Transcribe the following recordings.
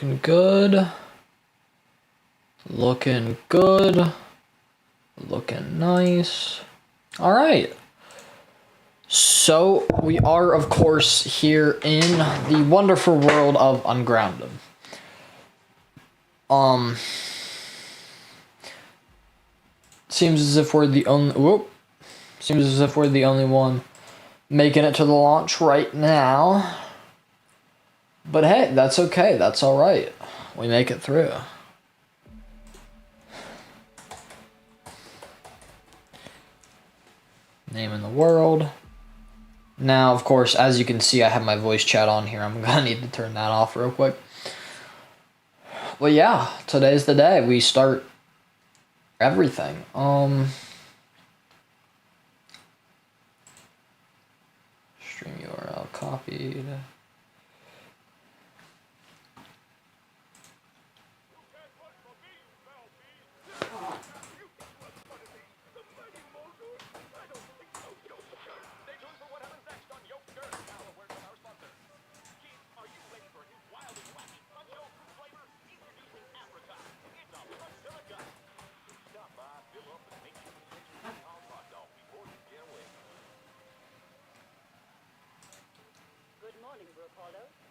Looking good. Looking good. Looking nice. All right. So we are, of course, here in the wonderful world of UnGrounded. Seems as if we're the only. Seems as if we're the only one making it to the launch right now. But hey, that's okay. That's all right. We make it through. Name in the world. Now, of course, as you can see, I have my voice chat on here. I'm gonna need to turn that off real quick. Well, yeah, today's the day we start everything. Stream URL copied.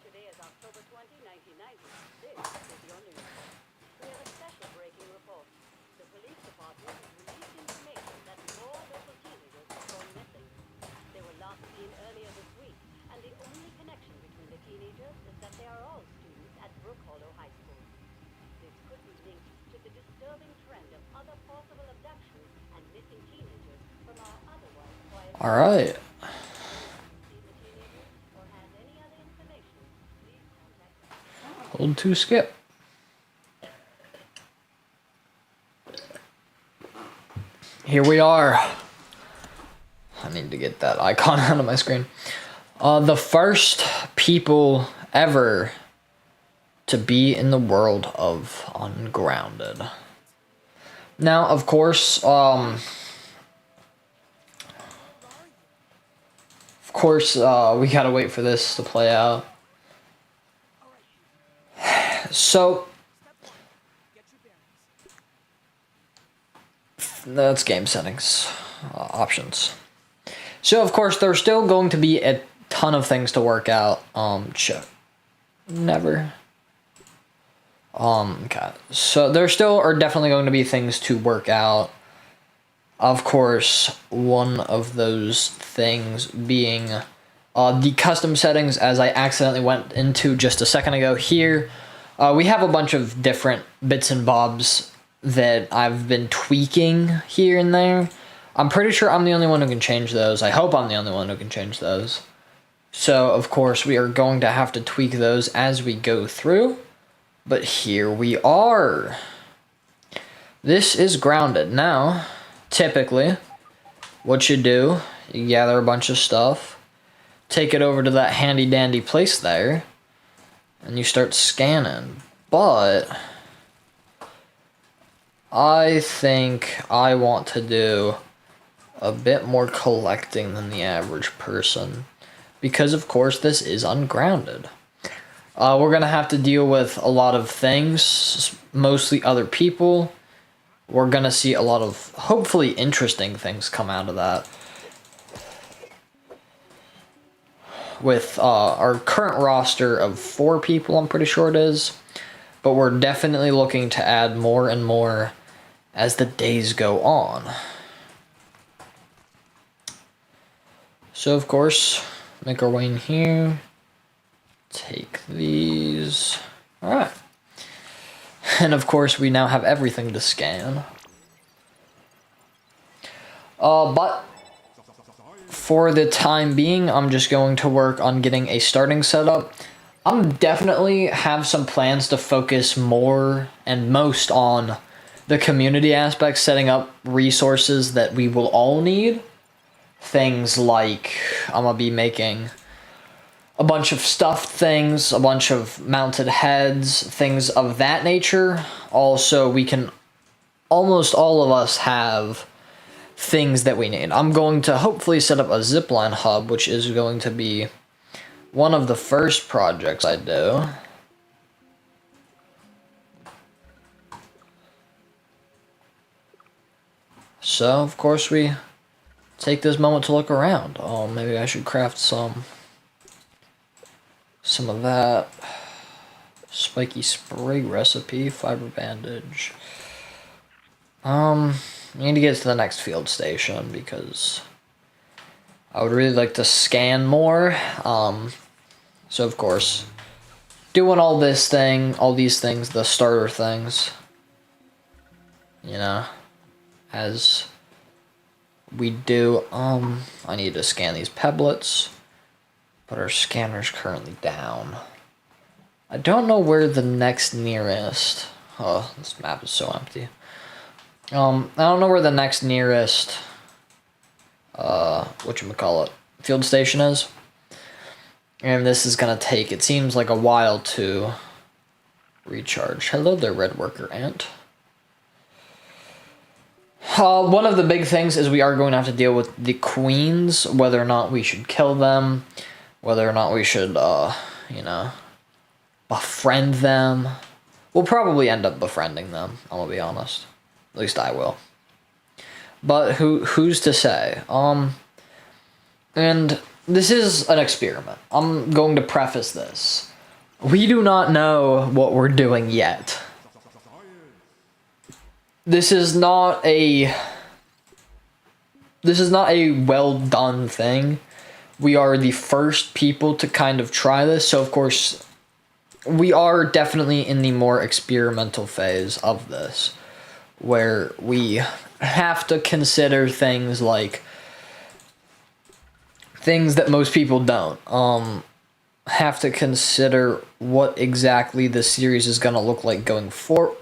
Today is October 20, 1990. This is your news. We have a special breaking report. The police department has released information that more local teenagers have gone missing. They were last seen earlier this week, and the only connection between the teenagers is that they are all students at Brook Hollow High School. This could be linked to the disturbing trend of other possible abductions and missing teenagers from our otherwise quiet. All right. Hold to skip. Here we are. I need to get that icon out of my screen. The first people ever to be in the world of UnGrounded. Now, of course, we gotta wait for this to play out. So, that's game settings, options. So, of course, there's still going to be a ton of things to work out. Never. Okay. So, there still are definitely going to be things to work out. Of course, one of those things being the custom settings, as I accidentally went into just a second ago here. We have a bunch of different bits and bobs that I've been tweaking here and there. I'm pretty sure I'm the only one who can change those. I hope I'm the only one who can change those. So, of course, we are going to have to tweak those as we go through. But here we are. This is grounded. Now, typically, what you do, you gather a bunch of stuff, take it over to that handy dandy place there, and you start scanning. But I think I want to do a bit more collecting than the average person, because of course this is UnGrounded. We're gonna have to deal with a lot of things, mostly other people. We're gonna see a lot of hopefully interesting things come out of that. With our current roster of 4 people, I'm pretty sure it is. But we're definitely looking to add more and more as the days go on. So, of course, make our way in here. Take these. Alright. And, of course, we now have everything to scan. But for the time being, I'm just going to work on getting a starting setup. I'm definitely have some plans to focus more and most on the community aspect, setting up resources that we will all need. Things like, I'm going to be making a bunch of stuffed things, a bunch of mounted heads, things of that nature. Also, we can, almost all of us have things that we need. I'm going to hopefully set up a zipline hub, which is going to be one of the first projects I do. So, of course, we take this moment to look around. Oh, maybe I should craft some of that. Spiky spray recipe, fiber bandage. I need to get to the next field station because I would really like to scan more. So of course, doing all these things, the starter things, you know, as we do. I need to scan these peblets, but our scanner's currently down. I don't know where the next nearest. Oh, this map is so empty. I don't know where the next nearest, whatchamacallit, field station is. And this is gonna take, it seems like a while to recharge. Hello there, red worker ant. One of the big things is we are going to have to deal with the queens, whether or not we should kill them, whether or not we should, you know, befriend them. We'll probably end up befriending them, I'm gonna be honest. At least I will. But who's to say? And this is an experiment. I'm going to preface this. We do not know what we're doing yet. This is not a well done thing. We are the first people to kind of try this, so of course we are definitely in the more experimental phase of this, where we have to consider things like things that most people don't. Have to consider what exactly the series is going to look like going forward.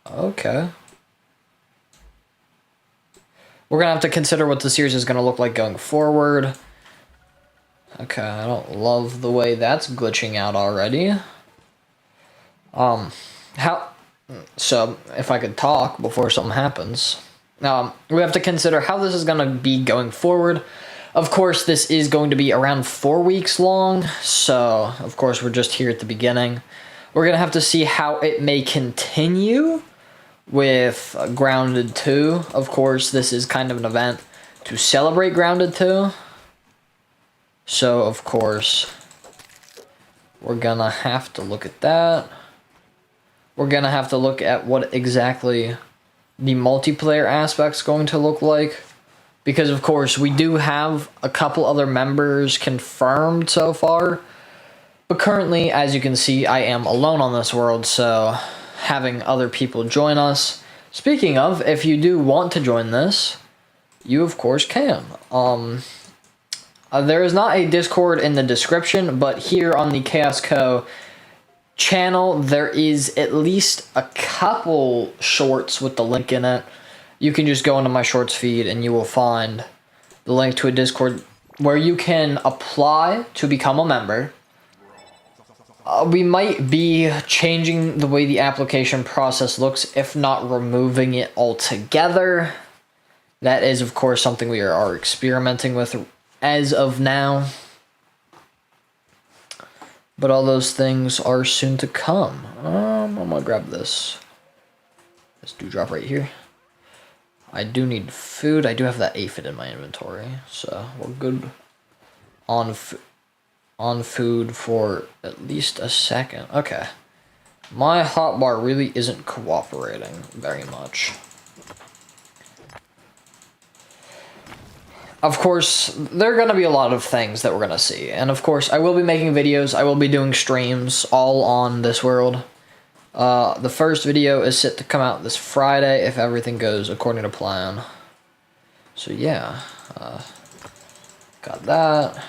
Okay. We're going to have to consider what the series is going to look like going forward. Okay, I don't love the way that's glitching out already. So, if I could talk before something happens. We have to consider how this is going to be going forward. Of course, this is going to be around 4 weeks long, so, of course, we're just here at the beginning. We're going to have to see how it may continue with Grounded 2. Of course, this is kind of an event to celebrate Grounded 2. So, of course, we're going to have to look at that. We're going to have to look at what exactly the multiplayer aspect's going to look like. Because, of course, we do have a couple other members confirmed so far. But currently, as you can see, I am alone on this world, so having other people join us. Speaking of, if you do want to join this, you, of course, can. There is not a Discord in the description, but here on the Chaos Co. channel, there is at least a couple shorts with the link in it. You can just go into my shorts feed and you will find the link to a Discord where you can apply to become a member. We might be changing the way the application process looks, if not removing it altogether. That is, of course, something we are experimenting with as of now. But all those things are soon to come. I'm gonna grab this dewdrop right here. I do need food. I do have that aphid in my inventory, so we're good on food for at least a second. Okay. My hotbar really isn't cooperating very much. Of course, there are going to be a lot of things that we're going to see. And of course, I will be making videos. I will be doing streams all on this world. The first video is set to come out this Friday if everything goes according to plan. So yeah, got that.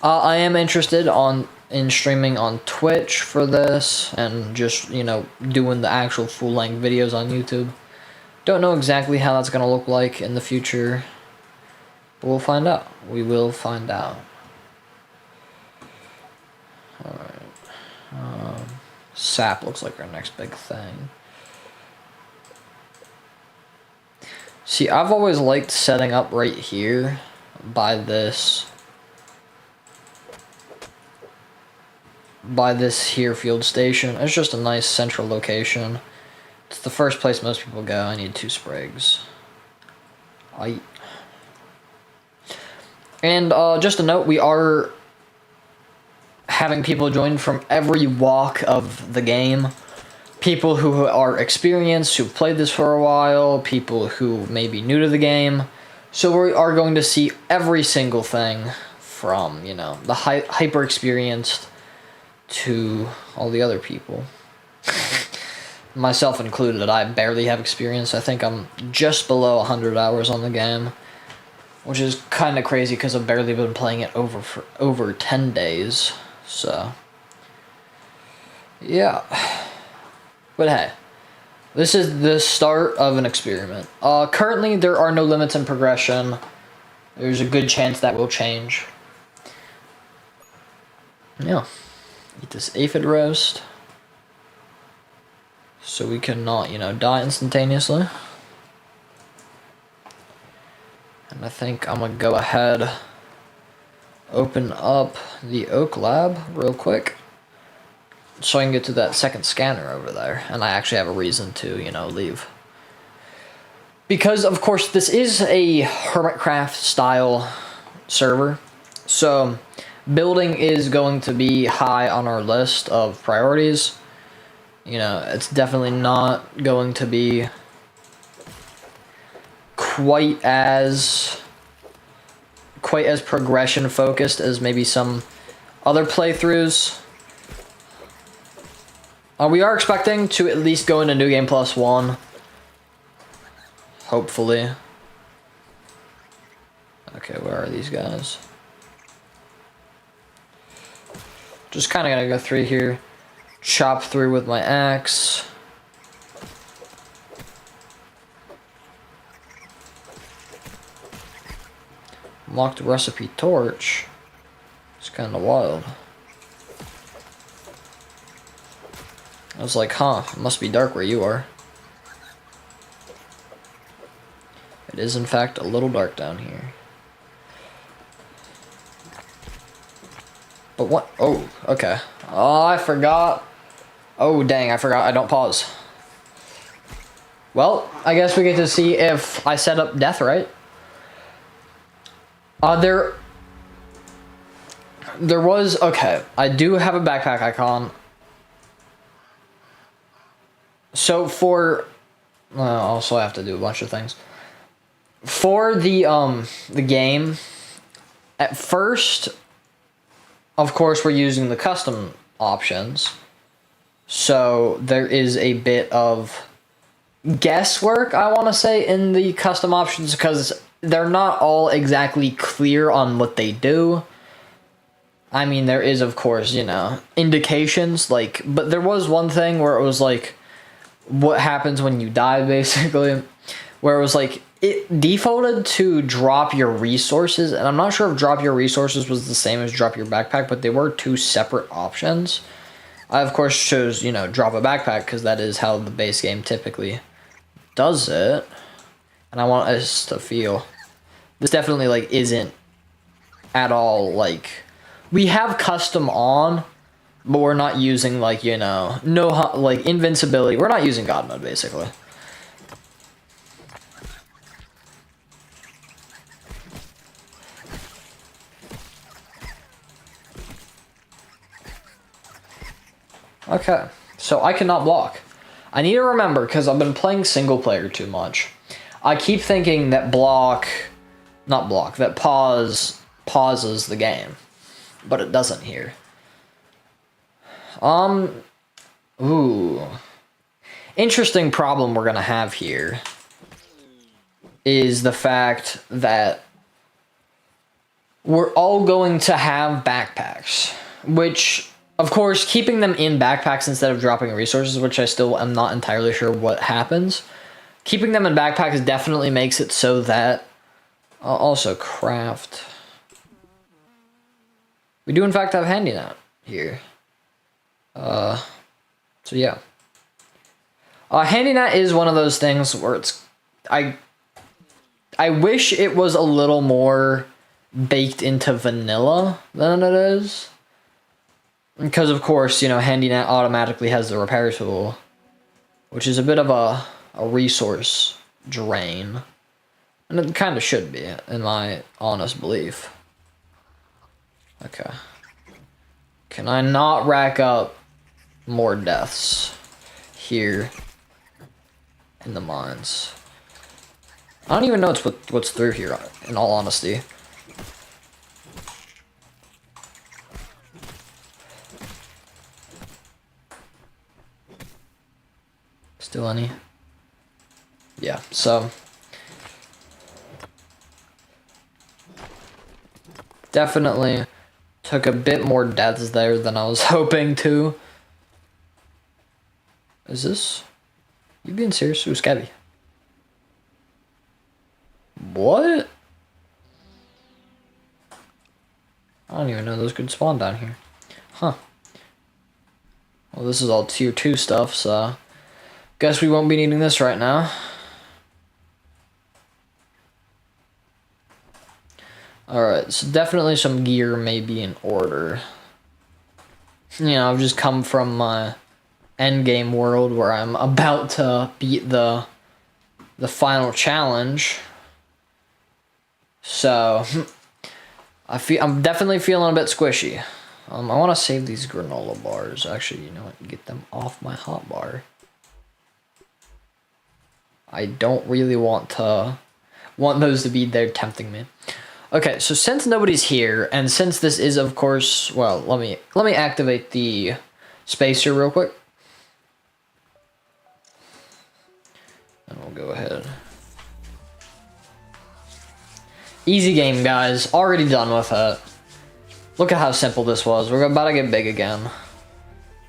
I am interested in streaming on Twitch for this and just, you know, doing the actual full-length videos on YouTube. Don't know exactly how that's going to look like in the future, but we'll find out. We will find out. Alright. Sap looks like our next big thing. See, I've always liked setting up right here by this here field station. It's just a nice central location. It's the first place most people go. I need 2 sprigs. And just a note, we are having people join from every walk of the game. People who are experienced, who've played this for a while, people who may be new to the game. So we are going to see every single thing from, you know, the hyper experienced to all the other people. Myself included, I barely have experience. I think I'm just below 100 hours on the game, which is kind of crazy because I've barely been playing it for over 10 days. So, yeah. But hey, this is the start of an experiment. Currently, there are no limits in progression. There's a good chance that will change. Yeah. Eat this aphid roast. So we cannot, you know, die instantaneously. And I think I'm gonna go ahead, open up the Oak Lab real quick, so I can get to that second scanner over there, and I actually have a reason to, you know, leave. Because, of course, this is a Hermitcraft style server, so building is going to be high on our list of priorities. You know, it's definitely not going to be quite as progression focused as maybe some other playthroughs. We are expecting to at least go into New Game Plus 1. Hopefully. Okay, where are these guys? Just kind of gonna go through here. Chop through with my axe. Locked recipe torch. It's kind of wild. I was like, huh, it must be dark where you are. It is, in fact, a little dark down here. But what? Oh, okay. Oh, I forgot. Oh, dang, I forgot I don't pause. Well, I guess we get to see if I set up death right. There was, okay, I do have a backpack icon. So also I have to do a bunch of things. For the game, at first, of course, we're using the custom options. So there is a bit of guesswork, I want to say, in the custom options because they're not all exactly clear on what they do. I mean, there is, of course, you know, indications, like, but there was one thing where it was like, what happens when you die, basically, where it was like, it defaulted to drop your resources, and I'm not sure if drop your resources was the same as drop your backpack, but they were 2 separate options. I, of course, chose, you know, drop a backpack, because that is how the base game typically does it, and I want us to feel, this definitely, like, isn't at all, like, we have custom on, but we're not using, like, you know, no, like, invincibility. We're not using God mode, basically. Okay, so I cannot block. I need to remember, because I've been playing single player too much. I keep thinking that that pauses the game, but it doesn't here. Ooh. Interesting problem we're gonna have here is the fact that we're all going to have backpacks, which, of course, keeping them in backpacks instead of dropping resources, which I still am not entirely sure what happens. Keeping them in backpacks definitely makes it so that I'll also craft. We do, in fact, have handy net here. So yeah. Handy net is one of those things where it's, I wish it was a little more baked into vanilla than it is. Because, of course, you know, handy net automatically has the repair tool, which is a bit of a resource drain. And it kind of should be, in my honest belief. Okay. Can I not rack up more deaths here in the mines? I don't even know what's through here, in all honesty. Still any? Yeah, so definitely took a bit more deaths there than I was hoping to. Is this? You being serious? Ooh, Scabby. What? I don't even know those could spawn down here. Huh. Well, this is all tier 2 stuff, so guess we won't be needing this right now. Alright, so definitely some gear may be in order. You know, I've just come from my endgame world where I'm about to beat the final challenge. So I'm definitely feeling a bit squishy. I want to save these granola bars. Actually, you know what? Get them off my hotbar. I don't really want those to be there tempting me. Okay, so since nobody's here, and since this is, of course, well, let me activate the spacer real quick. And we'll go ahead. Easy game, guys. Already done with it. Look at how simple this was. We're about to get big again.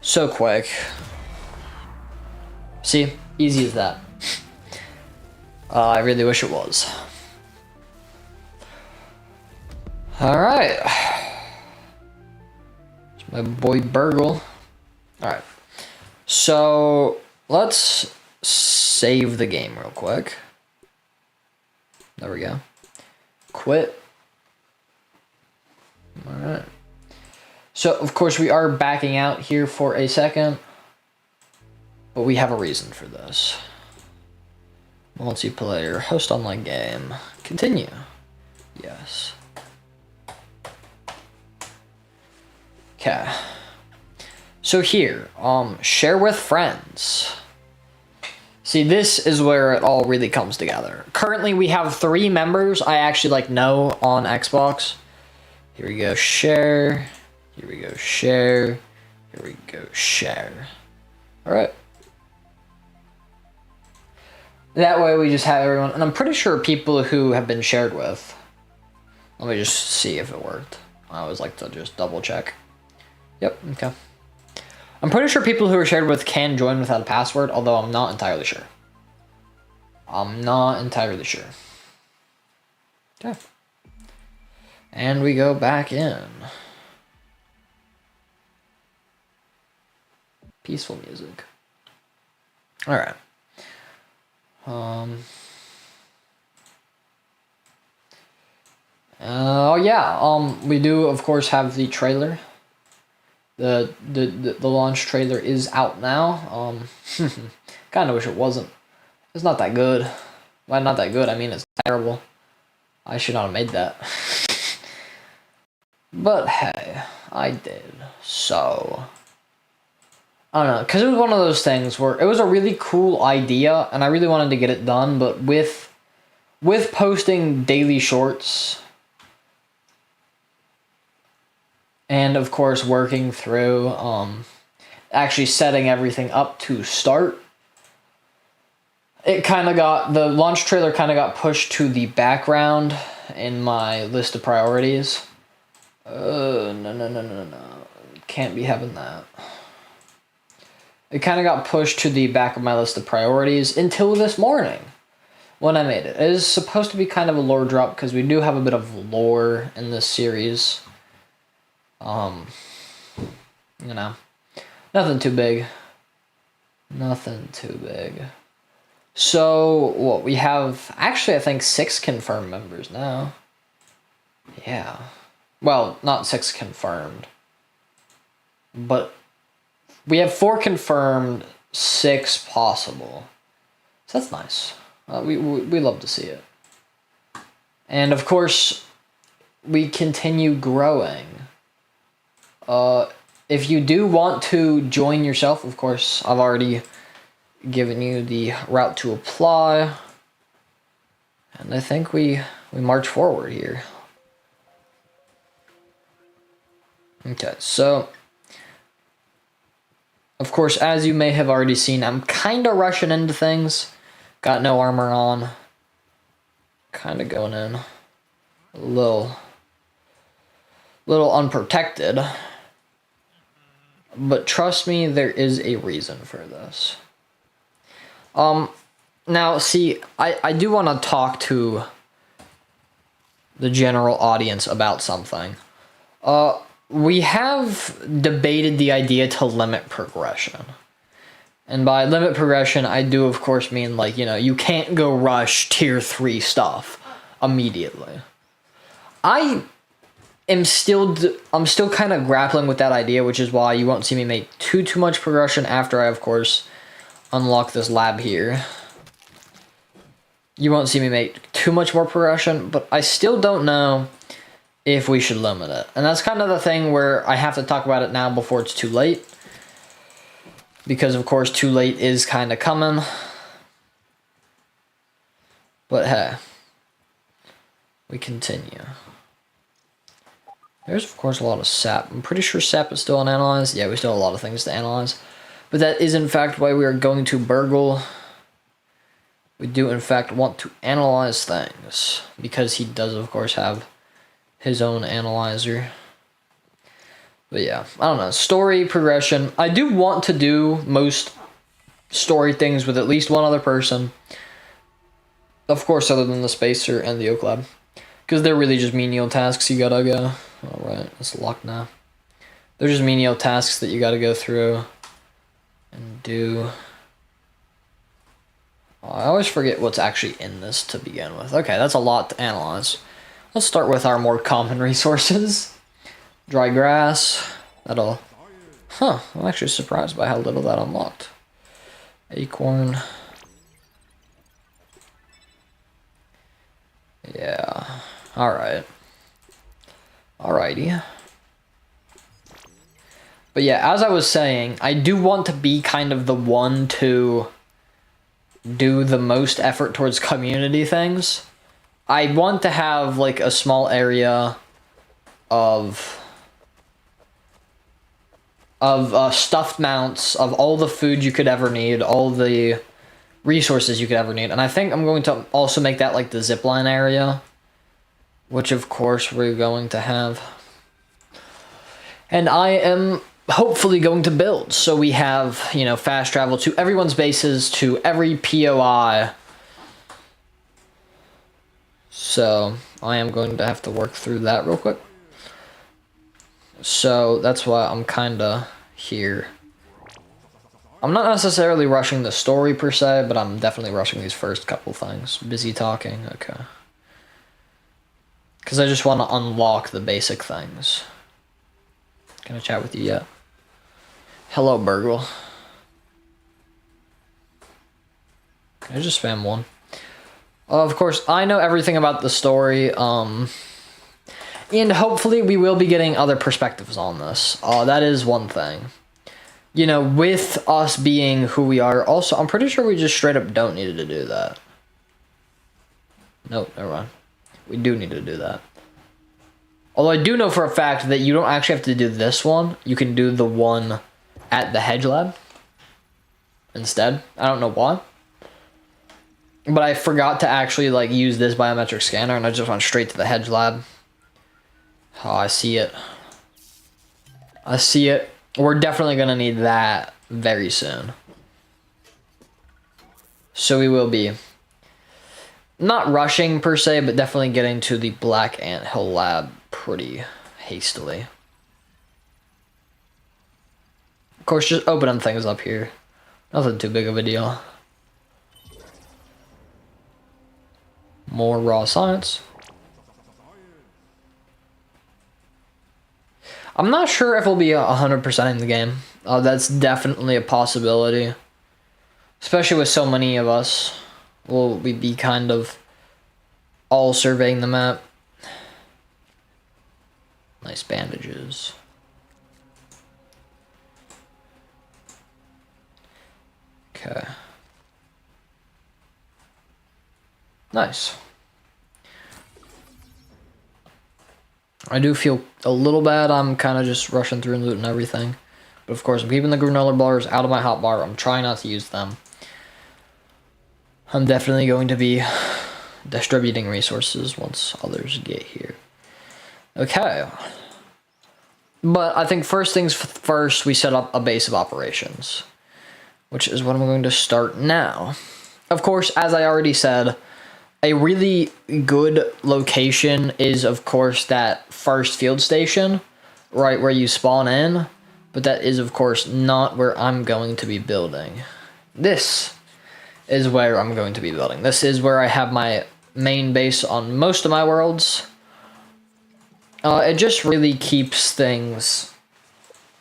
So quick. See? Easy as that. I really wish it was. Alright. It's my boy Burgle. Alright. So, let's save the game real quick. There we go. Quit. Alright. So, of course, we are backing out here for a second. But we have a reason for this. Multiplayer. Host online game. Continue. Yes. Okay. So here, share with friends. See, this is where it all really comes together. Currently, we have 3 members I actually know on Xbox. Here we go, share. Here we go, share. Here we go, share. All right. That way we just have everyone, and I'm pretty sure people who have been shared with. Let me just see if it worked. I always like to just double check. Yep, okay. I'm pretty sure people who are shared with can join without a password, although I'm not entirely sure. I'm not entirely sure. Okay. And we go back in. Peaceful music. Alright. Oh yeah, we do of course have the trailer. The launch trailer is out now. Kinda wish it wasn't. It's not that good. Well, not that good, I mean it's terrible. I should not have made that. But hey, I did. So I don't know, because it was one of those things where it was a really cool idea and I really wanted to get it done, but with posting daily shorts and of course working through actually setting everything up to start, it kind of got, the launch trailer kind of got pushed to the background in my list of priorities. No. Can't be having that. It kind of got pushed to the back of my list of priorities until this morning when I made it. It is supposed to be kind of a lore drop because we do have a bit of lore in this series. You know, nothing too big. Nothing too big. So, what, we have, actually I think 6 confirmed members now. Yeah. Well, not 6 confirmed. But we have 4 confirmed 6 possible. So that's nice. We love to see it. And of course, we continue growing. If you do want to join yourself, of course, I've already given you the route to apply. And I think we march forward here. Okay, so of course, as you may have already seen, I'm kind of rushing into things. Got no armor on. Kind of going in a little unprotected. But trust me, there is a reason for this. Now, see, I do want to talk to the general audience about something. We have debated the idea to limit progression. And by limit progression, I do, of course, mean, like, you know, you can't go rush tier 3 stuff immediately. I'm still kind of grappling with that idea, which is why you won't see me make too much progression after I, of course, unlock this lab here. You won't see me make too much more progression, but I still don't know if we should limit it. And that's kind of the thing where I have to talk about it now before it's too late. Because, of course, too late is kind of coming. But hey, we continue. There's, of course, a lot of sap. I'm pretty sure sap is still unanalyzed. Yeah, we still have a lot of things to analyze. But that is, in fact, why we are going to burgle. We do, in fact, want to analyze things. Because he does, of course, have his own analyzer. But yeah, I don't know. Story progression. I do want to do most story things with at least one other person. Of course, other than the Spacer and the Oak Lab. Because they're really just menial tasks you gotta go. Alright, it's locked now. They're just menial tasks that you gotta go through and do. I always forget what's actually in this to begin with. Okay, that's a lot to analyze. Let's start with our more common resources. Dry grass. That'll... Huh, I'm actually surprised by how little that unlocked. Acorn. Yeah. Alright. Alrighty. But yeah, as I was saying, I do want to be kind of the one to do the most effort towards community things. I want to have, like, a small area of stuffed mounts of all the food you could ever need, all the resources you could ever need. And I think I'm going to also make that like the zipline area, which of course we're going to have. And I am hopefully going to build. So we have, you know, fast travel to everyone's bases, to every POI. So I am going to have to work through that real quick. So that's why I'm kind of here. I'm not necessarily rushing the story per se, but I'm definitely rushing these first couple things. Busy talking, okay. Because I just want to unlock the basic things. Can I chat with you yet? Hello, Burgle. Can I just spam one? Of course, I know everything about the story, and hopefully we will be getting other perspectives on this. That is one thing. You know, with us being who we are, also, I'm pretty sure we just straight up don't need to do that. Nope, never mind. We do need to do that. Although I do know for a fact that you don't actually have to do this one. You can do the one at the Hedge Lab instead. I don't know why. But I forgot to actually, like, use this biometric scanner, and I just went straight to the Hedge Lab. Oh, I see it. I see it. We're definitely going to need that very soon. So we will be not rushing per se, but definitely getting to the Black Ant Hill Lab pretty hastily. Of course, just opening things up here. Nothing too big of a deal. More raw science. I'm not sure if we'll be 100% in the game. That's definitely a possibility. Especially with so many of us, will we be kind of all surveying the map. Nice bandages. Okay. Nice. I do feel a little bad. I'm kind of just rushing through and looting everything. But of course, I'm keeping the granola bars out of my hotbar. I'm trying not to use them. I'm definitely going to be distributing resources once others get here. Okay. But I think first things first, we set up a base of operations, which is what I'm going to start now. Of course, as I already said, a really good location is, of course, that first field station, right where you spawn in. But that is, of course, not where I'm going to be building. This is where I'm going to be building. This is where I have my main base on most of my worlds. It just really keeps things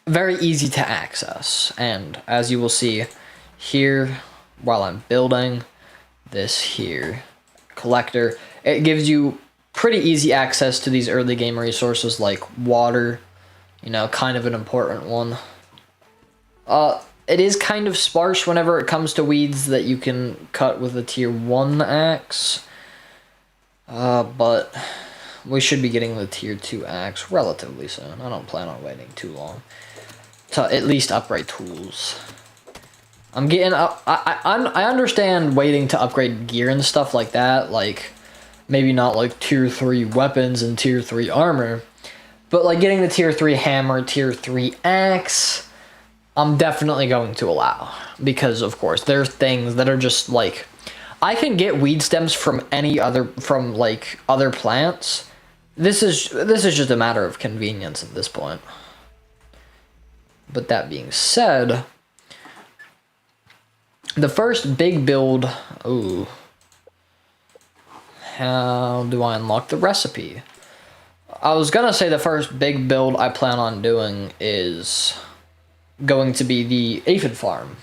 very easy to access. And as you will see here, while I'm building this here collector, it gives you pretty easy access to these early game resources like water, you know, kind of an important one. It is kind of sparse whenever it comes to weeds that you can cut with a tier 1 axe. But we should be getting the tier 2 axe relatively soon. I don't plan on waiting too long to at least upgrade tools. I'm getting up. I understand waiting to upgrade gear and stuff like that. Like maybe not like tier 3 weapons and tier 3 armor, but like getting the tier 3 hammer, tier 3 axe, I'm definitely going to allow, because of course there's things that are just like, I can get weed stems from like other plants. This is just a matter of convenience at this point. But that being said, the first big build, ooh, how do I unlock the recipe? I was gonna say the first big build I plan on doing is going to be the aphid farm.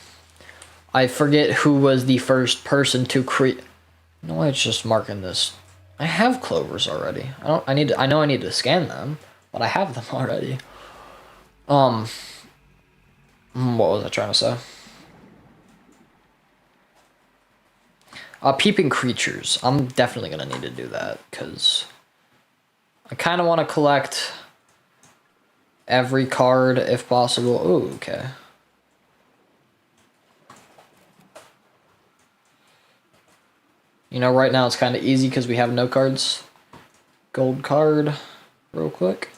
I forget who was the first person to create. No, it's just marking this. I have clovers already. I know I need to scan them, but I have them already. What was I trying to say? Peeping creatures. I'm definitely gonna need to do that because I kind of want to collect every card if possible. Oh, okay. You know, right now it's kind of easy because we have no cards. Gold card, real quick.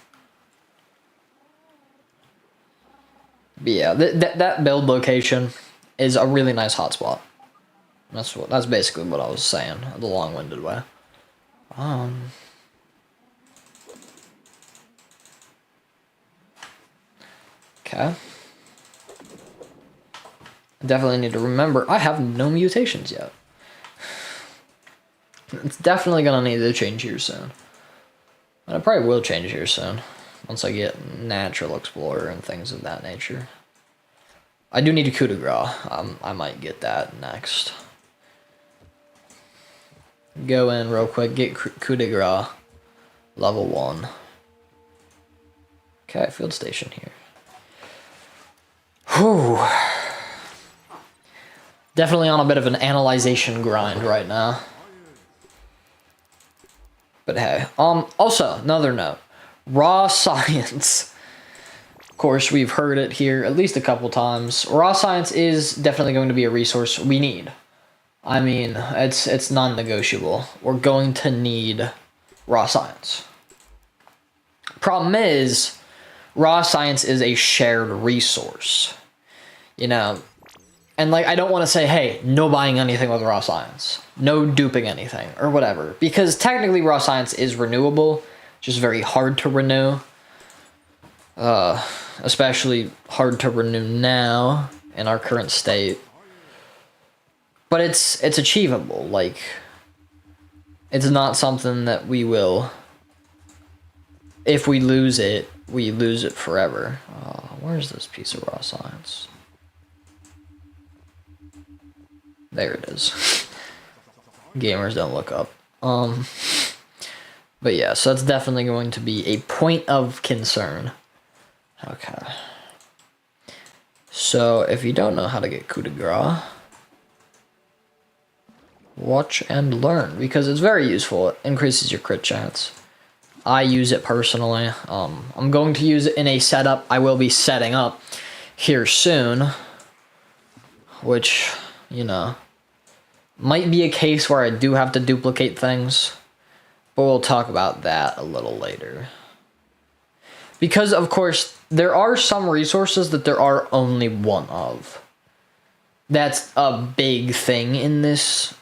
But yeah, that build location is a really nice hotspot. That's basically what I was saying, the long-winded way. Okay. I definitely need to remember I have no mutations yet. It's definitely gonna need to change here soon. And it probably will change here soon, once I get Natural Explorer and things of that nature. I do need a coup de grace. I might get that next. Go in real quick, get coup de grace, level 1. Okay, field station here. Whew. Definitely on a bit of an analyzation grind right now. But hey, also, another note. Raw science. Of course, we've heard it here at least a couple times. Raw science is definitely going to be a resource we need. I mean, it's non-negotiable. We're going to need raw science. Problem is, raw science is a shared resource. You know, and like, I don't want to say, hey, no buying anything with raw science. No duping anything, or whatever. Because technically raw science is renewable, just very hard to renew. Especially hard to renew now, in our current state. But it's achievable, like, it's not something that we will, if we lose it forever. Where's this piece of raw science? There it is. Gamers don't look up. But yeah, so that's definitely going to be a point of concern. Okay. So if you don't know how to get coup de grace, watch and learn, because it's very useful. It increases your crit chance. I use it personally. I'm going to use it in a setup I will be setting up here soon, which, you know, might be a case where I do have to duplicate things, but we'll talk about that a little later. Because, of course, there are some resources that there are only one of. That's a big thing in this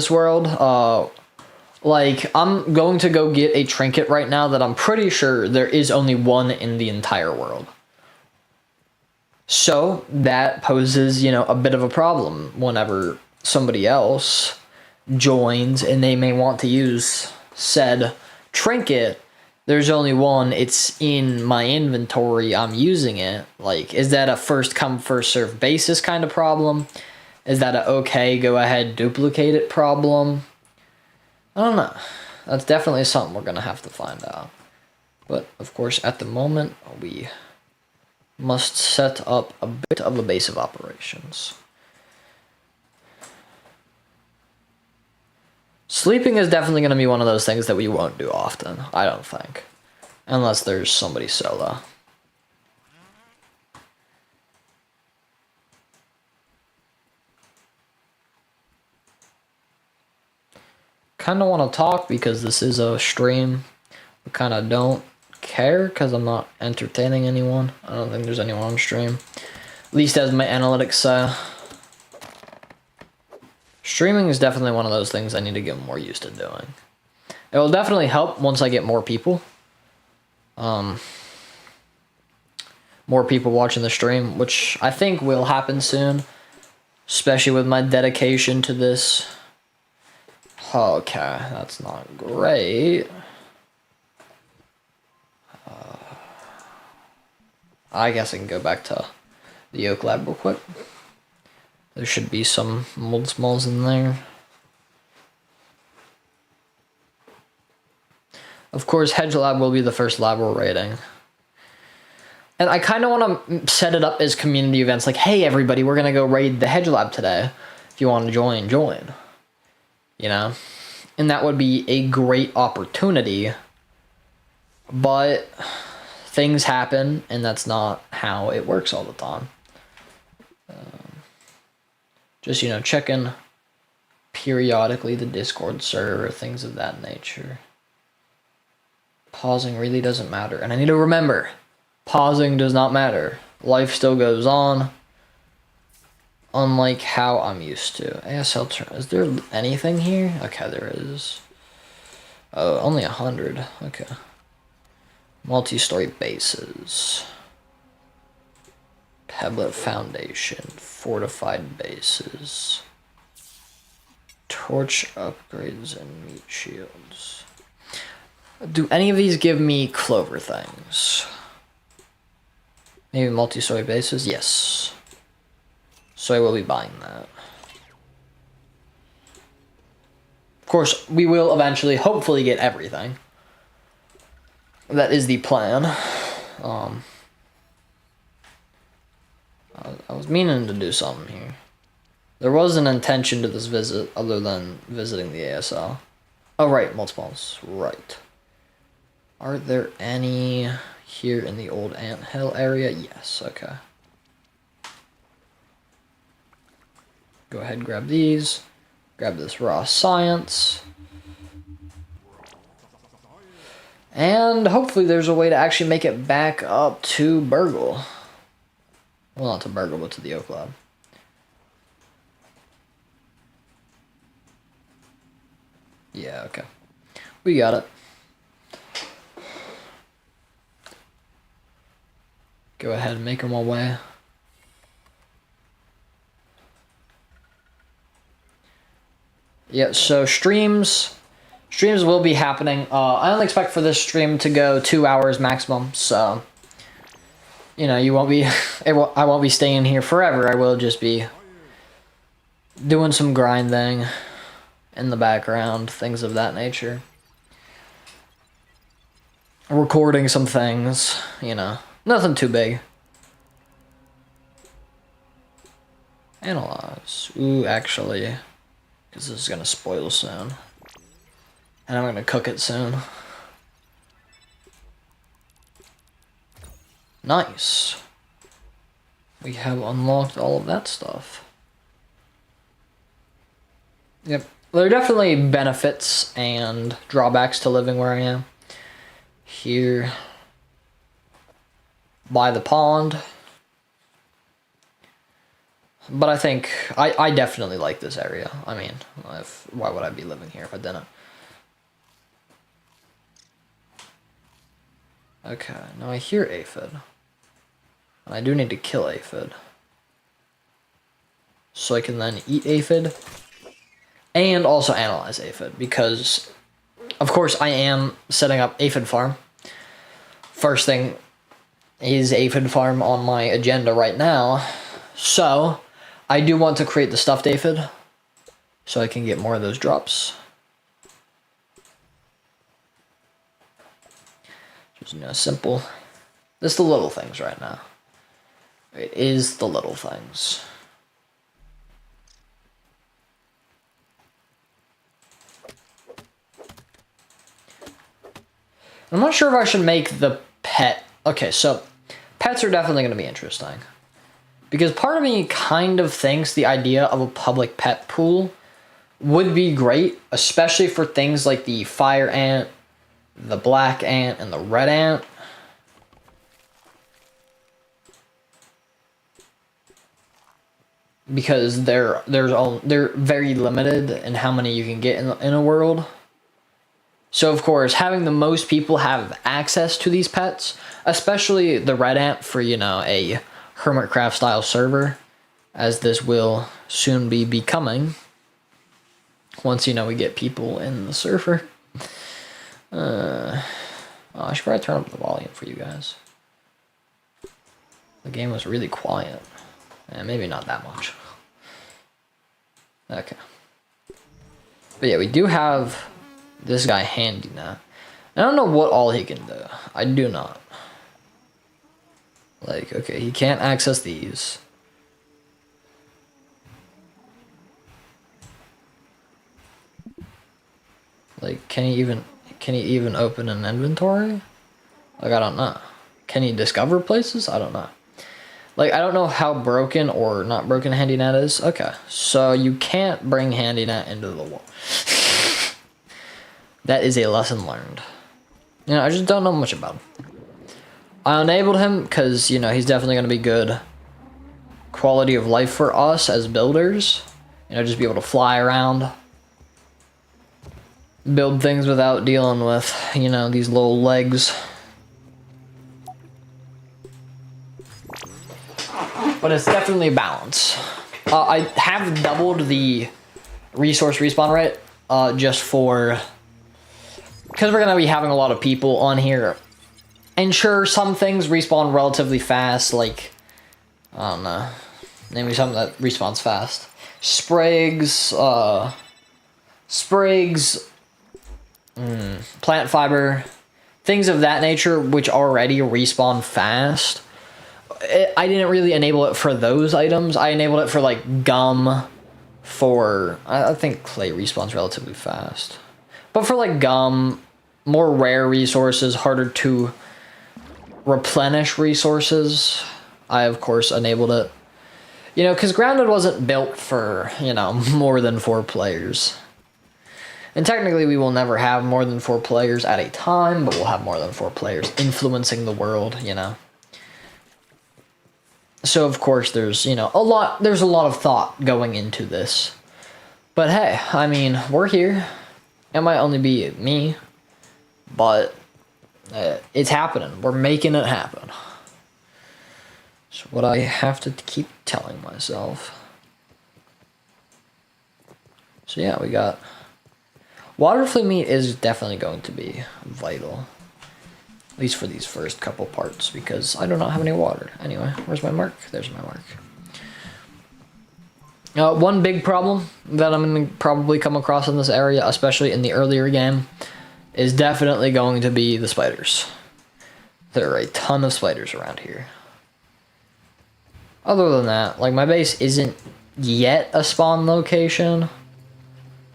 world. Like, I'm going to go get a trinket right now that I'm pretty sure there is only one in the entire world. So, that poses, you know, a bit of a problem whenever somebody else joins and they may want to use said trinket. There's only one, it's in my inventory, I'm using it. Like, is that a first come first serve basis kind of problem? Is that a okay, go ahead, duplicate it problem? I don't know. That's definitely something we're gonna have to find out. But of course, at the moment, we must set up a bit of a base of operations. Sleeping is definitely going to be one of those things that we won't do often, I don't think. Unless there's somebody solo. Kind of want to talk because this is a stream. I kind of don't care because I'm not entertaining anyone. I don't think there's anyone on stream. At least as my analytics say. Streaming is definitely one of those things I need to get more used to doing. It will definitely help once I get more people. More people watching the stream, which I think will happen soon. Especially with my dedication to this. Okay, that's not great. I guess I can go back to the Oak Lab real quick. There should be some mold smalls in there. Of course, Hedge Lab will be the first lab we're raiding. And I kind of want to set it up as community events. Like, hey, everybody, we're going to go raid the Hedge Lab today. If you want to join, join. You know? And that would be a great opportunity. But things happen, and that's not how it works all the time. Just, you know, checking periodically the Discord server, things of that nature. Pausing really doesn't matter. And I need to remember, pausing does not matter. Life still goes on. Unlike how I'm used to. ASL turn. Is there anything here? Okay, there is. Oh, only 100. Okay. Multi-story bases. Pebblet Foundation. Fortified bases. Torch upgrades and meat shields. Do any of these give me clover things? Maybe multi-story bases? Yes. So I will be buying that. Of course, we will eventually, hopefully, get everything. That is the plan. I was meaning to do something here. There was an intention to this visit other than visiting the ASL. Oh, right, multiples. Right. Are there any here in the old anthill area? Yes, okay. Go ahead and grab these. Grab this raw science. And hopefully there's a way to actually make it back up to Burgle. Well, not to Burgle, but to the Oak Lab. Yeah, okay. We got it. Go ahead and make them my way. Yeah, so streams will be happening. I only expect for this stream to go 2 hours maximum, so you know, you won't be I won't be staying here forever. I will just be doing some grinding in the background, things of that nature. Recording some things, you know, nothing too big. Analyze. Ooh, actually, because this is gonna spoil soon. And I'm gonna cook it soon. Nice. We have unlocked all of that stuff. Yep. There are definitely benefits and drawbacks to living where I am. Here. By the pond. But I think, I definitely like this area. I mean, why would I be living here if I didn't? Okay, now I hear aphid. And I do need to kill aphid. So I can then eat aphid. And also analyze aphid. Because, of course, I am setting up aphid farm. First thing is aphid farm on my agenda right now. So, I do want to create the stuffed aphid. So I can get more of those drops. Just, you know, simple. It's the little things right now. It is the little things. I'm not sure if I should make the pet. Okay, so pets are definitely going to be interesting. Because part of me kind of thinks the idea of a public pet pool would be great, especially for things like the fire ant, the black ant, and the red ant. Because they're very limited in how many you can get in a world. So of course, having the most people have access to these pets, especially the red ant for, you know, a Hermitcraft style server, as this will soon be becoming. Once, you know, we get people in the server. I should probably turn up the volume for you guys. The game was really quiet. Maybe not that much. Okay. But yeah, we do have this guy handy now. I don't know what all he can do. I do not. Like, okay, he can't access these. Like, can he even open an inventory? Like, I don't know. Can he discover places? I don't know. Like, I don't know how broken or not broken HandyNet is. Okay, so you can't bring HandyNet into the wall. That is a lesson learned. You know, I just don't know much about him. I enabled him because, you know, he's definitely going to be good quality of life for us as builders. You know, just be able to fly around. Build things without dealing with, you know, these little legs. But it's definitely a balance. I have doubled the resource respawn rate just for... because we're going to be having a lot of people on here. And sure, some things respawn relatively fast, like... I don't know. Name me something that respawns fast. Sprigs, plant fiber, things of that nature, which already respawn fast. I didn't really enable it for those items. I enabled it for, like, gum, for... I think clay respawns relatively fast. But for, like, gum, more rare resources, harder to replenish resources, I, of course, enabled it. You know, because Grounded wasn't built for, you know, more than 4 players. And technically, we will never have more than 4 players at a time, but we'll have more than 4 players influencing the world, you know. So, of course, there's, you know, there's a lot of thought going into this. But hey, I mean, we're here. It might only be me, but it's happening. We're making it happen. That's what I have to keep telling myself. So yeah, we got... water-free meat is definitely going to be vital. At least for these first couple parts, because I do not have any water. Anyway, where's my mark? There's my mark. One big problem that I'm going to probably come across in this area, especially in the earlier game, is definitely going to be the spiders. There are a ton of spiders around here. Other than that, like, my base isn't yet a spawn location.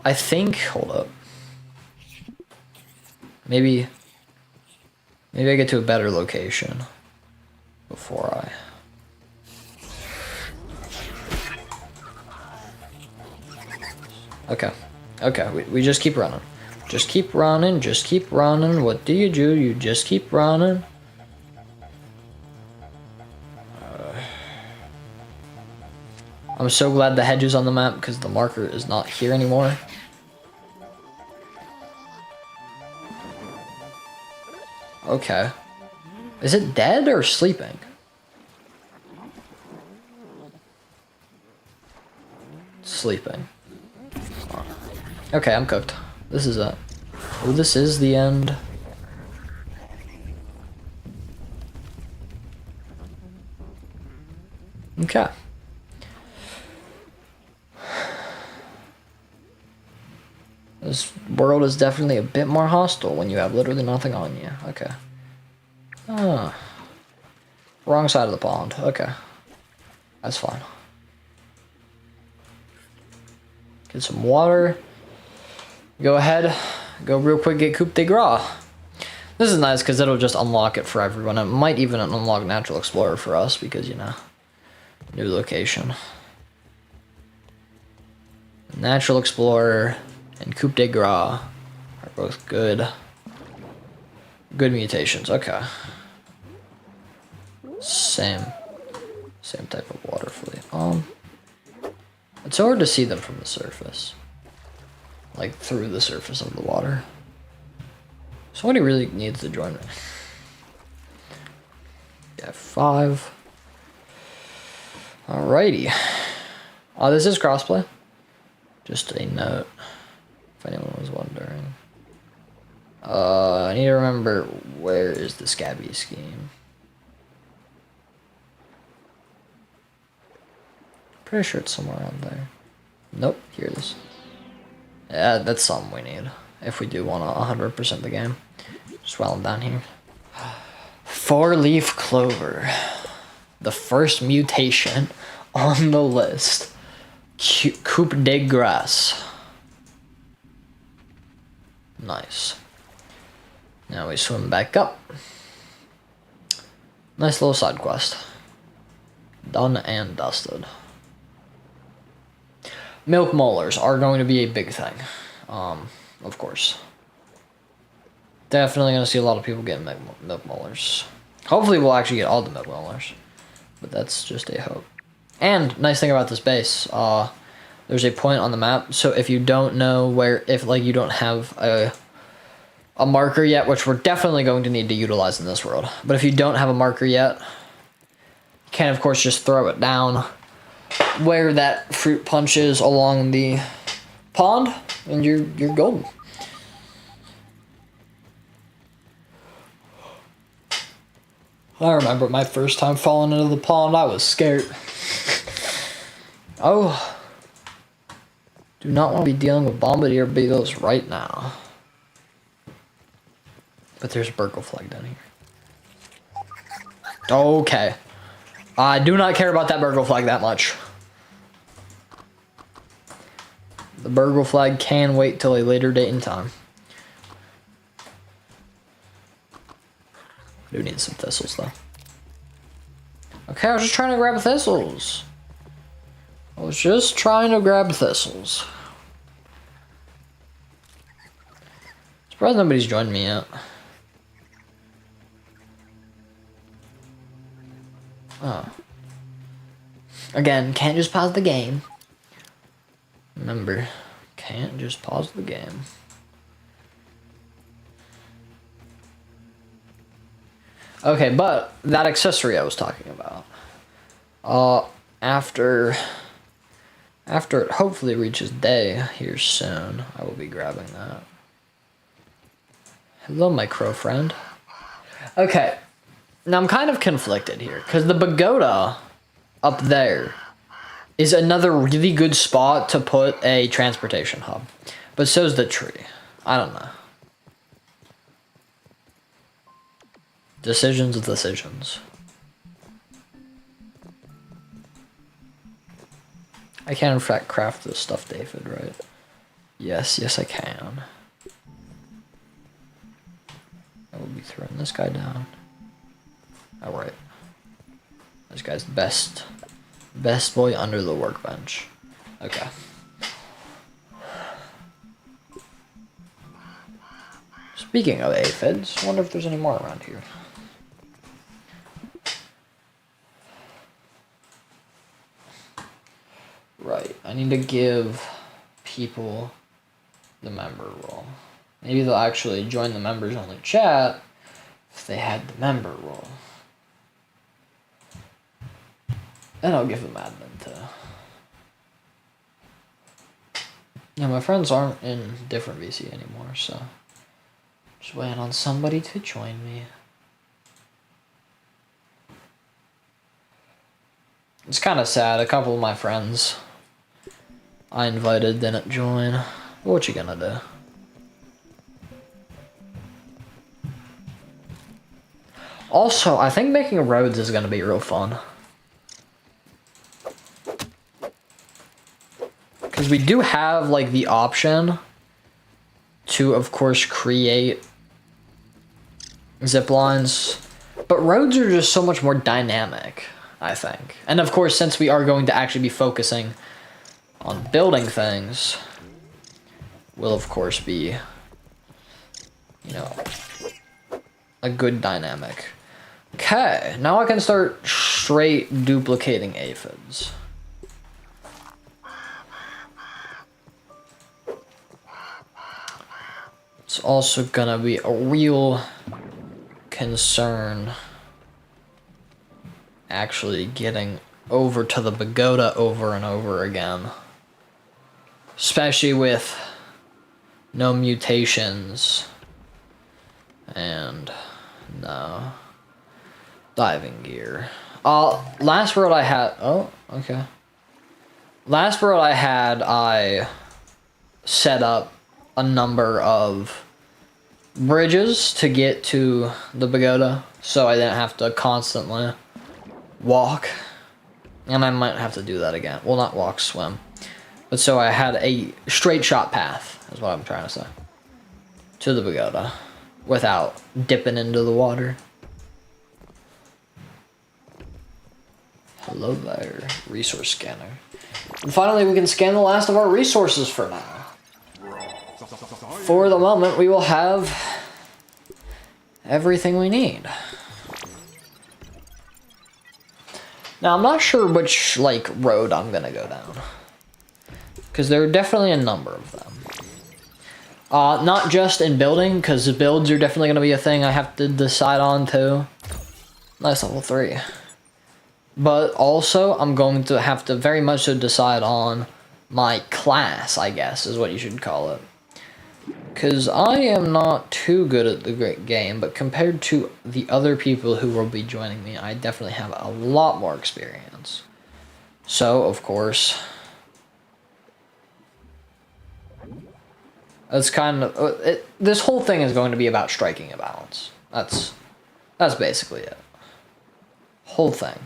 I think, hold up. Maybe I get to a better location before I... Okay, we just keep running. Just keep running, just keep running. What do? You just keep running. I'm so glad the hedge is on the map because the marker is not here anymore. Okay. Is it dead or sleeping? Sleeping. Okay, I'm cooked. This is it. Oh, this is the end. Okay. This world is definitely a bit more hostile when you have literally nothing on you. Okay. Ah. Wrong side of the pond. Okay. That's fine. Get some water. Go ahead. Go real quick, get Coupe de Gras. This is nice because it'll just unlock it for everyone. It might even unlock Natural Explorer for us because, you know, new location. Natural Explorer and Coupe de Gras are both good mutations. Okay. Same type of water fleet. It's hard to see them from the surface. Like, through the surface of the water. Somebody really needs to join me. Yeah, 5. Alrighty. Oh, this is crossplay. Just a note, if anyone was wondering. I need to remember, where is the Scabby scheme? Pretty sure it's somewhere around there. Nope, here it is. Yeah, that's something we need if we do want to 100% the game. Just while I'm down here. 4-leaf clover. The first mutation on the list. Coupe de Gras. Nice. Now we swim back up. Nice little side quest. Done and dusted. Milk molars are going to be a big thing. Of course. Definitely going to see a lot of people getting milk molars. Hopefully we'll actually get all the milk molars. But that's just a hope. And, nice thing about this base, there's a point on the map, so if you don't know where, if, like, you don't have a marker yet, which we're definitely going to need to utilize in this world, but if you don't have a marker yet, you can, of course, just throw it down where that fruit punch is along the pond, and you're golden. I remember my first time falling into the pond, I was scared. Oh. Do not want to be dealing with bombardier beetles right now. But there's a burgle flag down here. Okay. I do not care about that burgle flag that much. The burgle flag can wait till a later date in time. I do need some thistles though. Okay, I was just trying to grab thistles. Surprised nobody's joined me yet. Oh. Again, can't just pause the game. Remember, can't just pause the game. Okay, but that accessory I was talking about. After it hopefully reaches day here soon, I will be grabbing that. Hello, my crow friend. Okay, now I'm kind of conflicted here, because the pagoda up there is another really good spot to put a transportation hub. But so's the tree. I don't know. Decisions. I can in fact craft this stuff, David, right? Yes, I can. I will be throwing this guy down. Alright. This guy's best boy under the workbench. Okay. Speaking of aphids, I wonder if there's any more around here. Right, I need to give people the member role. Maybe they'll actually join the members only chat if they had the member role. And I'll give them admin too. Yeah, my friends aren't in different VC anymore, so just waiting on somebody to join me. It's kind of sad. A couple of my friends I invited didn't join. What you gonna do? Also, I think making roads is gonna be real fun. Because we do have, like, the option to, of course, create zip lines. But roads are just so much more dynamic, I think. And, of course, since we are going to actually be focusing on building things, will, of course, be, you know, a good dynamic. Okay, now I can start straight duplicating aphids. It's also gonna be a real concern actually getting over to the pagoda over and over again. Especially with no mutations and no diving gear. Last world I had, oh, okay. Last world I had, I set up a number of bridges to get to the pagoda, so I didn't have to constantly walk. And I might have to do that again. Well, not walk, swim. But so I had a straight shot path, is what I'm trying to say, to the pagoda without dipping into the water. Hello there, resource scanner. And finally, we can scan the last of our resources for now. For the moment, we will have everything we need. Now, I'm not sure which, like, road I'm gonna go down, because there are definitely a number of them. Not just in building, because the builds are definitely gonna be a thing I have to decide on too. Nice level 3. But also, I'm going to have to very much so decide on my class, I guess, is what you should call it. Because I am not too good at the great game, but compared to the other people who will be joining me, I definitely have a lot more experience. So, of course, it's kind of... this whole thing is going to be about striking a balance. That's basically it. Whole thing.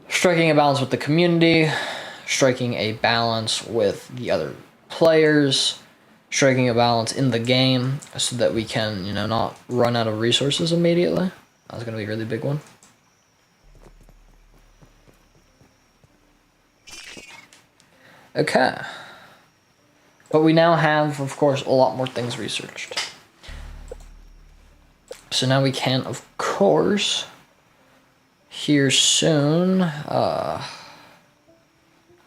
Striking a balance with the community, striking a balance with the other players, striking a balance in the game so that we can, you know, not run out of resources immediately. That's going to be a really big one. Okay. But we now have, of course, a lot more things researched. So now we can, of course, here soon, I'm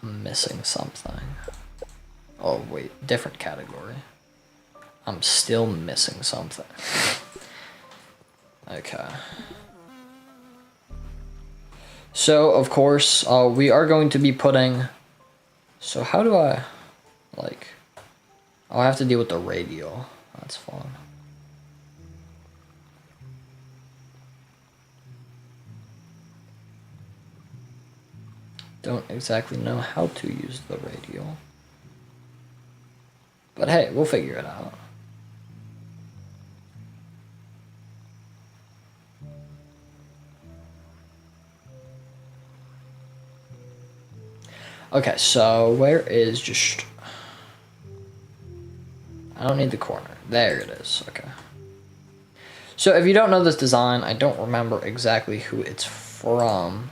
missing something. Oh, wait, different category. I'm still missing something. Okay. So, of course, we are going to be putting... So how do I, like... I'll have to deal with the radial. That's fun. Don't exactly know how to use the radio. But hey, we'll figure it out. Okay, so where is just... I don't need the corner. There it is. Okay. So if you don't know this design, I don't remember exactly who it's from.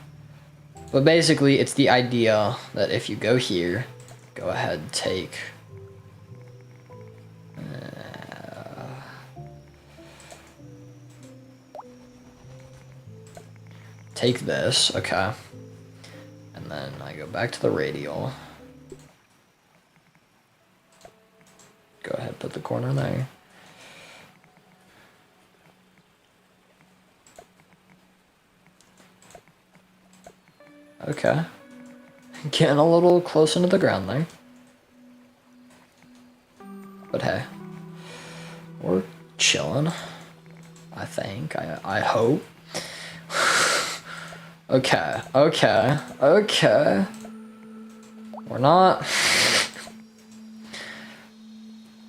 But basically, it's the idea that if you go here, go ahead, take... take this, okay. And then I go back to the radial. Go ahead, put the corner there. Okay. Getting a little close into the ground there. But hey. We're chilling. I think. I hope. Okay. Okay. Okay. We're not...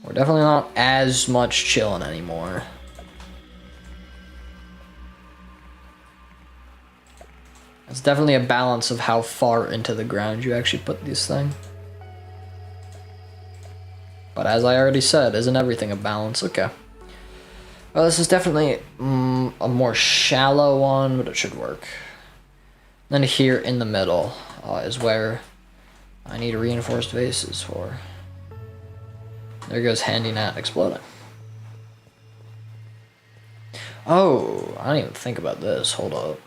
We're definitely not as much chilling anymore. It's definitely a balance of how far into the ground you actually put this thing. But as I already said, isn't everything a balance? Okay. Well, this is definitely a more shallow one, but it should work. Then here in the middle is where I need reinforced vases for. There goes Handy Nat exploding. Oh, I didn't even think about this. Hold up.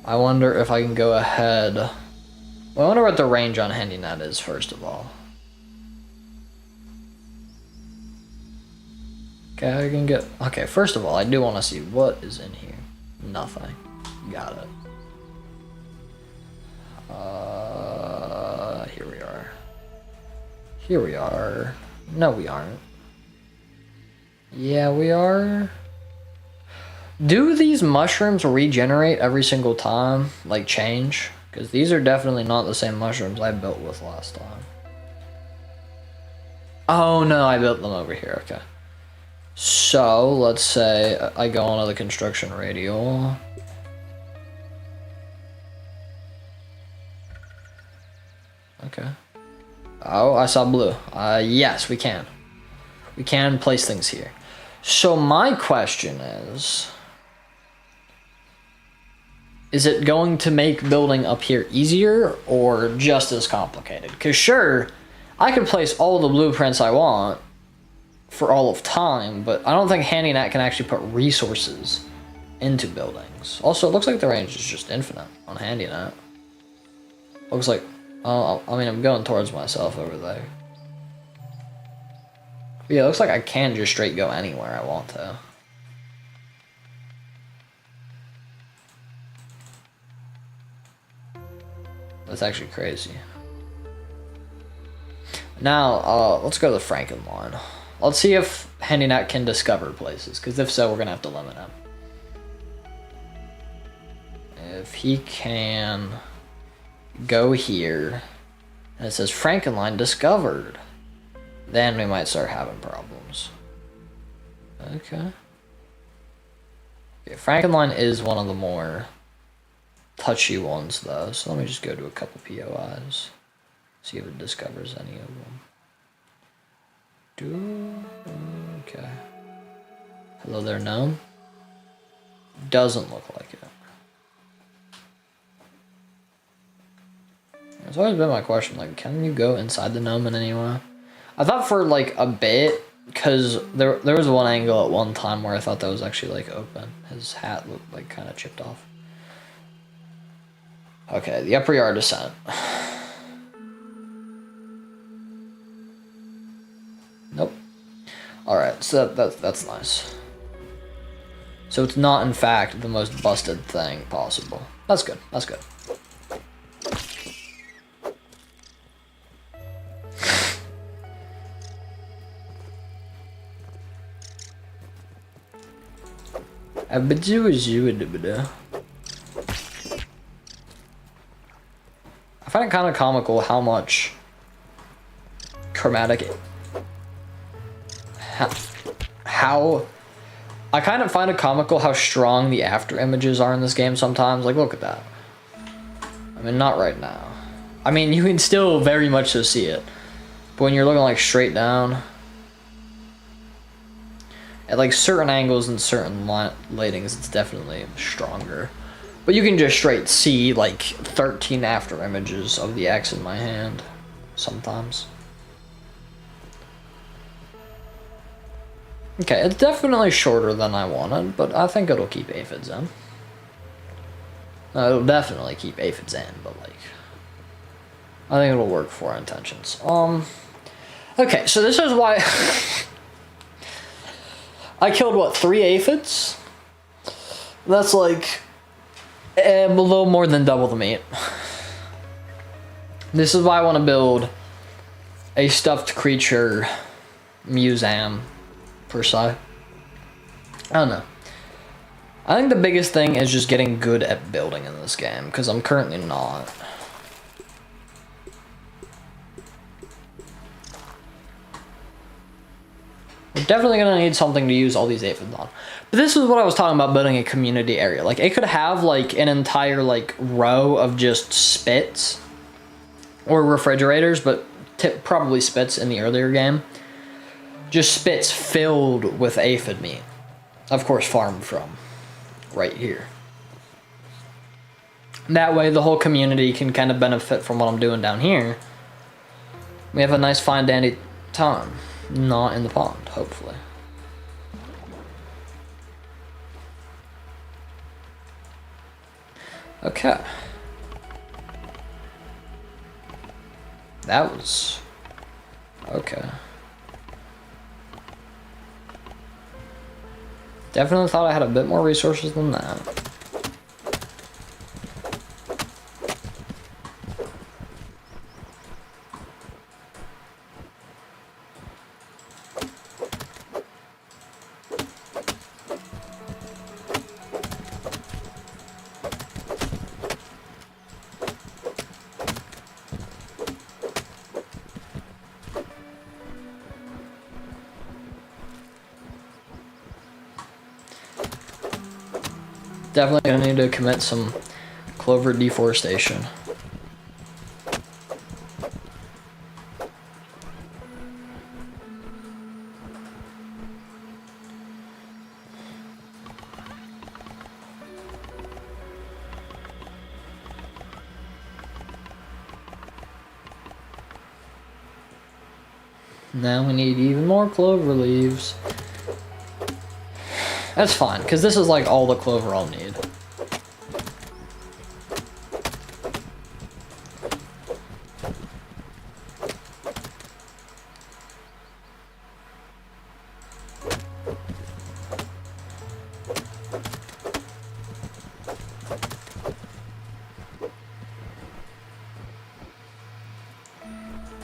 I wonder if I can go ahead. Well, I wonder what the range on Handy Nat is, first of all. Okay, I can get... Okay, first of all, I do want to see what is in here. Nothing. Got it. Here we are. Here we are. No, we aren't. Yeah, we are. Do these mushrooms regenerate every single time? Like, change? Because these are definitely not the same mushrooms I built with last time. Oh, no, I built them over here. Okay. So, let's say I go onto the construction radial. Okay. Oh, I saw blue. Yes, we can. We can place things here. So my question is it going to make building up here easier or just as complicated? Because sure, I could place all the blueprints I want for all of time, but I don't think Handy Nat can actually put resources into buildings. Also, it looks like the range is just infinite on Handy Nat. Looks like, I mean, I'm going towards myself over there. But yeah, it looks like I can just straight go anywhere I want to. That's actually crazy. Now, let's go to the Franken line. Let's see if Handy Nat can discover places, because if so, we're going to have to limit him. If he can go here, and it says Frankenline discovered, then we might start having problems. Okay. Yeah, Frankenline is one of the more touchy ones, though, so let me just go to a couple POIs. See if it discovers any of them. Okay. Hello there, gnome. Doesn't look like it. It's always been my question, like, can you go inside the gnome in any way? I thought for, like, a bit, because there was one angle at one time where I thought that was actually, like, open. His hat looked, like, kind of chipped off. Okay, the upper yard descent. Nope. Alright, so that's nice. So it's not, in fact, the most busted thing possible. That's good, that's good. find it kind of comical how much chromatic... How... I kind of find it comical how strong the after images are in this game sometimes. Like, look at that. I mean, not right now. I mean, you can still very much so see it. But when you're looking like straight down, at like certain angles and certain lightings, it's definitely stronger. But you can just straight see like 13 after images of the X in my hand sometimes. Okay, it's definitely shorter than I wanted, but I think it'll keep aphids in. It'll definitely keep aphids in, but like, I think it'll work for our intentions. Okay, so this is why I killed, what, 3 aphids? That's like a little more than double the meat. This is why I want to build a stuffed creature museum, per se. I don't know. I think the biggest thing is just getting good at building in this game, because I'm currently not. We're definitely going to need something to use all these aphids on. But this is what I was talking about, building a community area. Like, it could have, like, an entire, like, row of just spits. Or refrigerators, but probably spits in the earlier game. Just spits filled with aphid meat. Of course, farmed from right here. That way, the whole community can kind of benefit from what I'm doing down here. We have a nice, fine, dandy time. Not in the pond, hopefully. Okay. That was... okay. Definitely thought I had a bit more resources than that. Definitely gonna need to commit some clover deforestation. Now we need even more clover leaves. That's fine, because this is like all the clover I'll need.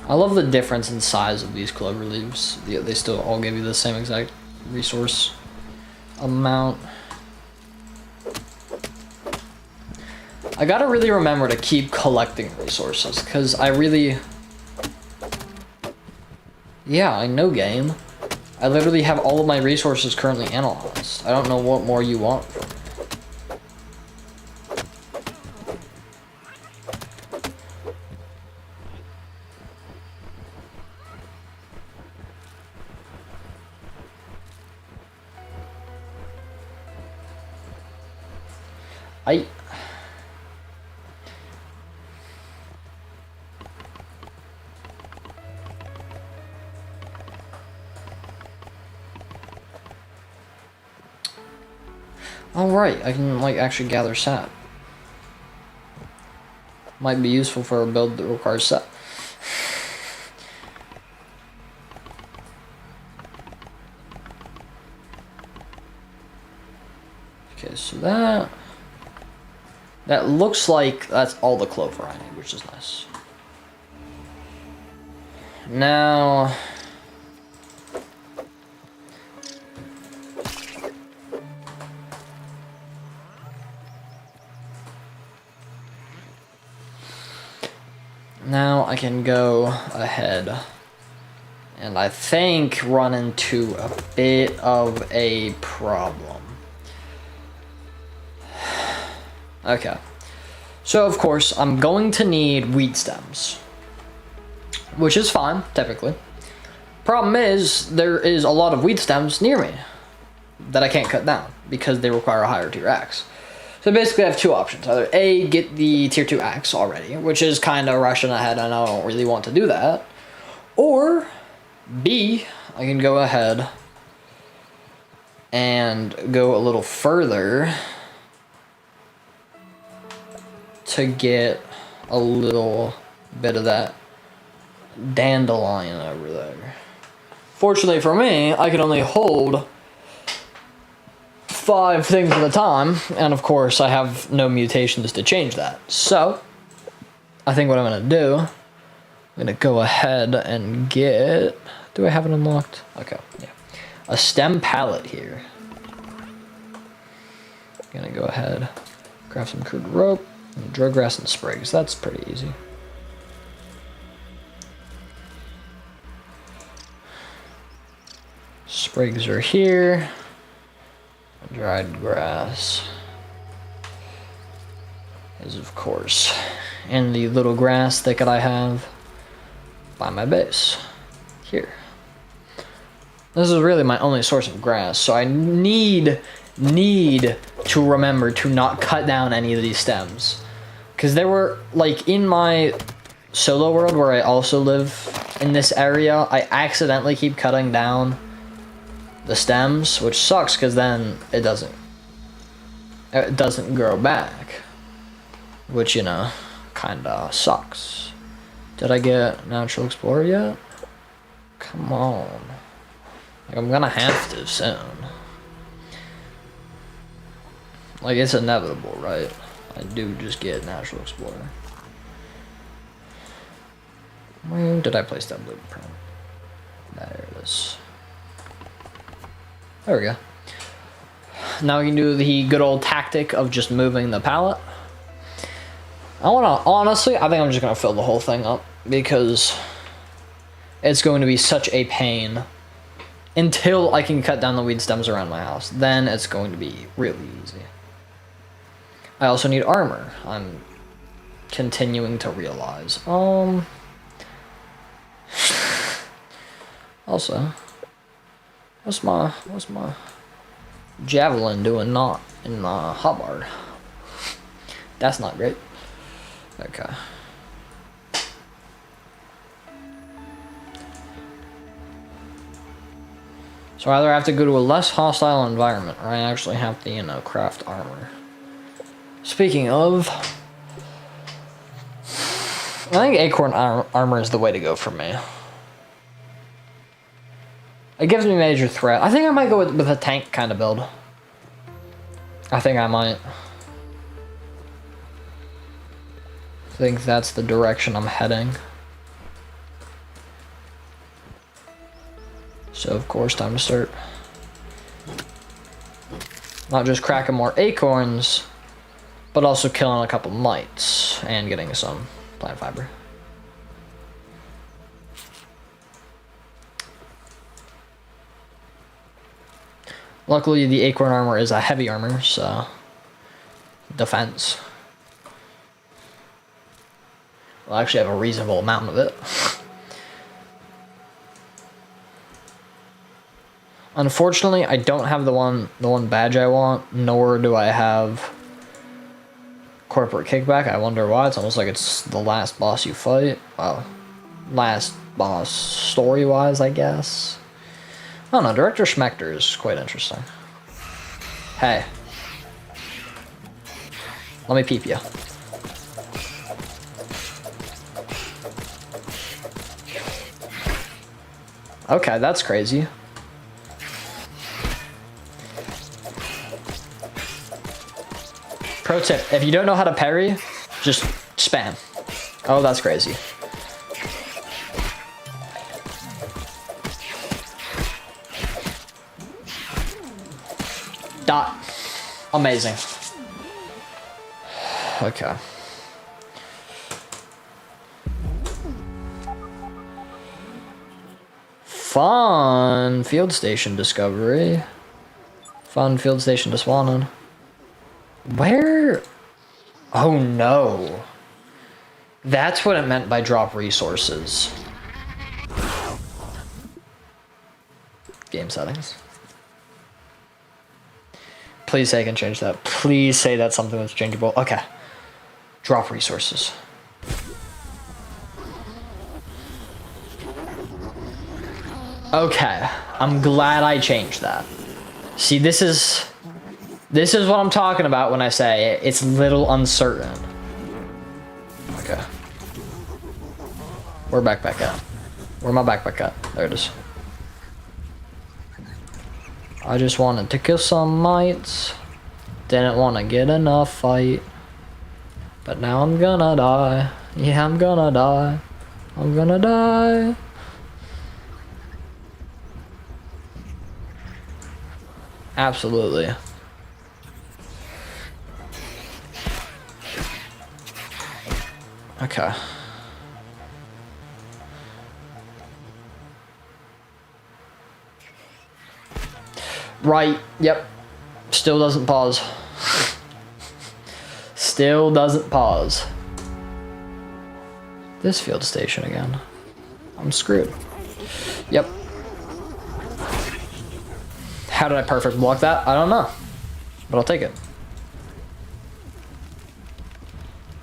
I love the difference in size of these clover leaves. They still all give you the same exact resource amount. I gotta really remember to keep collecting resources, because I really... yeah, I know, game. I literally have all of my resources currently analyzed. I don't know what more you want from me. Oh right, I can like actually gather sap. Might be useful for a build that requires sap. Okay, so that looks like that's all the clover I need, which is nice. Now Now I can go ahead and I think run into a bit of a problem. Okay. So of course I'm going to need weed stems, which is fine, typically. Problem is, there is a lot of weed stems near me that I can't cut down because they require a higher tier axe. So basically I have two options. Either A, get the tier 2 axe already, which is kind of rushing ahead and I don't really want to do that. Or B, I can go ahead and go a little further to get a little bit of that dandelion over there. Fortunately for me, I can only hold 5 things at a time, and of course I have no mutations to change that. So, I think what I'm gonna do, I'm gonna go ahead and get, do I have it unlocked? Okay, yeah. A stem pallet here. Gonna go ahead, craft some crude rope, and drug grass and sprigs. That's pretty easy. Sprigs are here. Dried grass is, of course, in the little grass thicket I have by my base here. This is really my only source of grass, so I need to remember to not cut down any of these stems. Because there were, like, in my solo world where I also live in this area, I accidentally keep cutting down the stems, which sucks because then it doesn't grow back, which, you know, kinda sucks. Did I get Natural Explorer yet? Come on. Like, I'm gonna have to soon. Like, it's inevitable, right? I do just get Natural Explorer. Where did I place that blueprint? There it is. There we go. Now we can do the good old tactic of just moving the pallet. Honestly, I think I'm just gonna fill the whole thing up because it's going to be such a pain until I can cut down the weed stems around my house. Then it's going to be really easy. I also need armor. I'm continuing to realize. Also, what's my javelin doing not in my hotbar? That's not great. Okay. So either I have to go to a less hostile environment or I actually have to, you know, craft armor. Speaking of, I think acorn armor is the way to go for me. It gives me major threat. I think I might go with a tank kind of build. I think I might. I think that's the direction I'm heading. So of course, time to start. Not just cracking more acorns, but also killing a couple mites and getting some plant fiber. Luckily, the acorn armor is a heavy armor, so defense. We'll actually have a reasonable amount of it. Unfortunately, I don't have the one badge I want, nor do I have corporate kickback. I wonder why. It's almost like it's the last boss you fight. Well, last boss story-wise, I guess. I don't know, Director Schmechter is quite interesting. Hey. Let me peep you. Okay, that's crazy. Pro tip, if you don't know how to parry, just spam. Oh, that's crazy. Dot. Amazing. Fun field station discovery. Fun field station to spawn in. Where? Oh no. That's what it meant by drop resources. Game settings. Please say I can change that. Please say that's something that's changeable. Okay. Drop resources. Okay. I'm glad I changed that. See, this is what I'm talking about when I say it's a little uncertain. Okay. Where backpack at? Where my backpack at? There it is. I just wanted to kill some mites. Didn't want to get in a fight. But now I'm gonna die. Yeah, I'm gonna die. I'm gonna die. Absolutely. Okay. Right, yep. Still doesn't pause. Still doesn't pause. This field station again. I'm screwed. Yep. How did I perfect block that? I don't know. But I'll take it.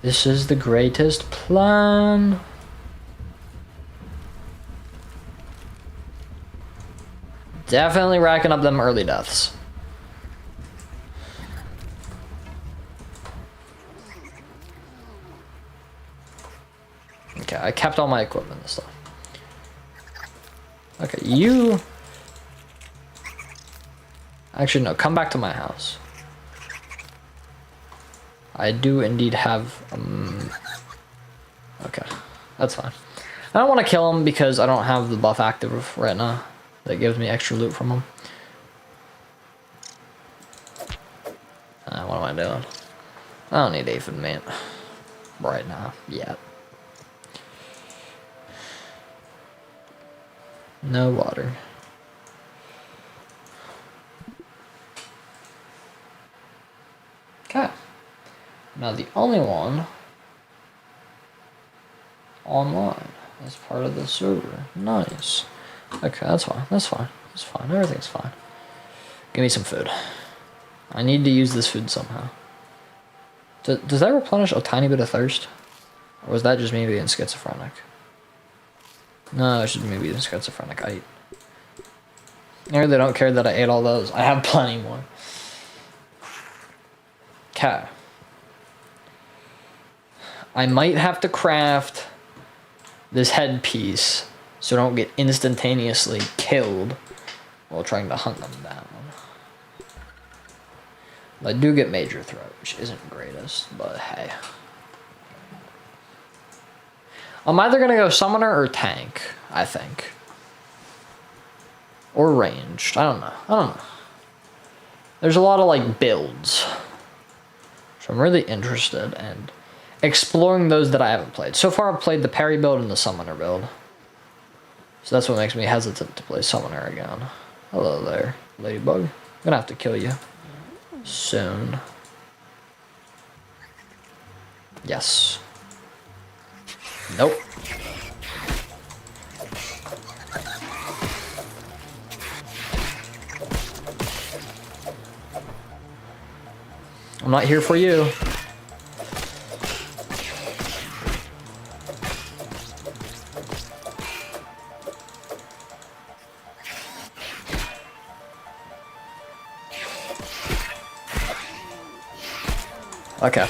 This is the greatest plan. Definitely racking up them early deaths. Okay, I kept all my equipment this time. Okay, you... Actually, no, come back to my house. I do indeed have... Okay, that's fine. I don't want to kill him because I don't have the buff active right now. That gives me extra loot from him. What am I doing? I don't need aphid meat right now, yet. No water. Okay. Now the only one online as part of the server. Nice. Okay, that's fine. That's fine. That's fine. Everything's fine. Give me some food. I need to use this food somehow. Does that replenish a tiny bit of thirst? Or was that just me being schizophrenic? No, it's just me being schizophrenic. I really don't care that I ate all those. I have plenty more. Okay. I might have to craft this headpiece so I don't get instantaneously killed while trying to hunt them down. I do get major threat, which isn't greatest, but hey. I'm either gonna go summoner or tank, I think. Or ranged. I don't know. There's a lot of like builds. So I'm really interested in exploring those that I haven't played. So far I've played the parry build and the summoner build. So that's what makes me hesitant to play summoner again. Hello there, ladybug. I'm gonna have to kill you soon. Yes. Nope. I'm not here for you. Okay.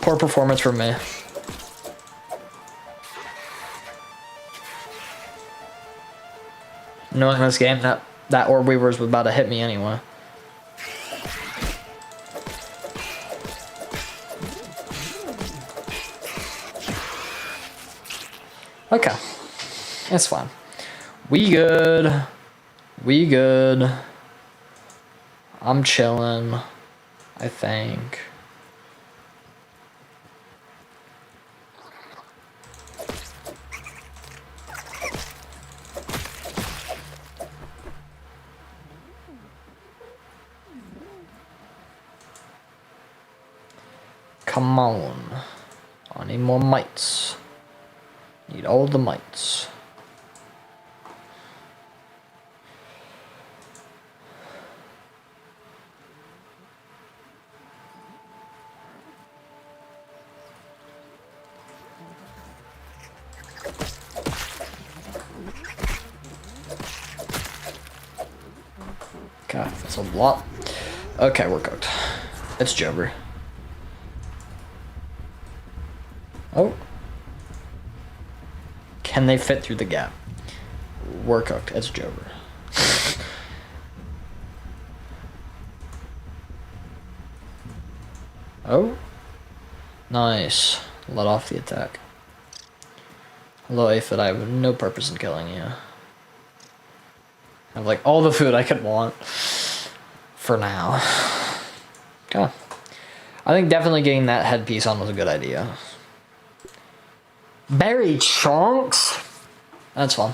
Poor performance from me. Knowing this game, that orb weaver was about to hit me anyway. Okay. That's fine. We good. We good. I'm chilling, I think. Come on. I need more mites. Need all the mites. God, that's a lot. Okay, we're cooked. It's Jover. Oh. Can they fit through the gap? We're cooked. It's Jover. Oh. Nice. Let off the attack. Hello, Aphid. I have no purpose in killing you. I have like all the food I could want. For now. Okay. I think definitely getting that headpiece on was a good idea. Berry chunks? That's fun.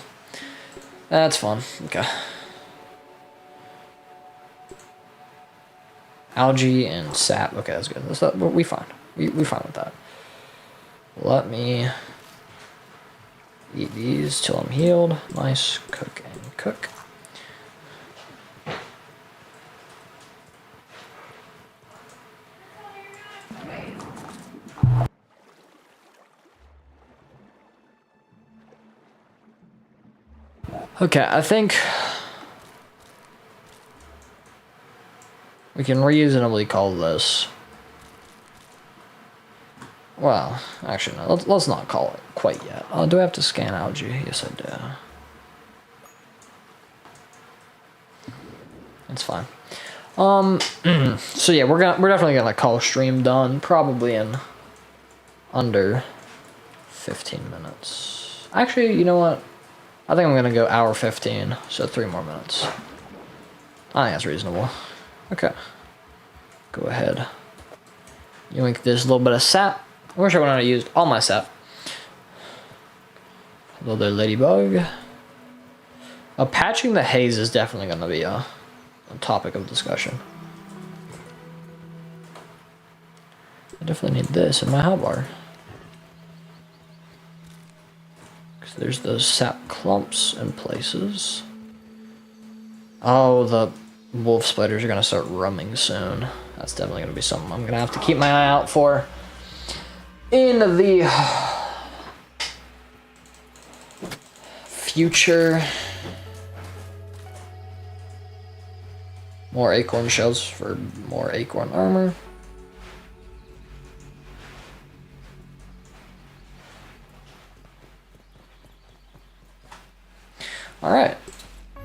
That's fun. Okay. Algae and sap. Okay, that's good. That's, we fine. We fine with that. Let me eat these till I'm healed. Nice. Cook and cook. Okay, I think we can reasonably call this. Well, actually, no. Let's not call it quite yet. Oh, do I have to scan algae? Yes, I do. It's fine. So yeah, we're definitely gonna call stream done probably in under 15 minutes. Actually, you know what? I think I'm gonna go hour 15, so 3 more minutes. I think that's reasonable. Okay. Go ahead. Yoink this little bit of sap. I wish I would have used all my sap. Hello there, ladybug. Patching the haze is definitely gonna be a topic of discussion. I definitely need this in my hotbar. There's those sap clumps in places. Oh, the wolf spiders are gonna start roaming soon. That's definitely gonna be something I'm gonna have to keep my eye out for in the future. More acorn shells for more acorn armor. Alright,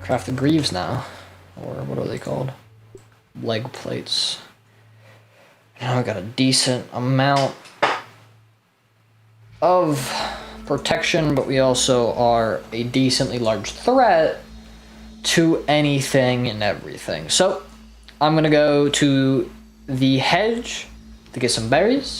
craft the greaves now, or what are they called? Leg plates. Now I got a decent amount of protection, but we also are a decently large threat to anything and everything. So, I'm gonna go to the hedge to get some berries.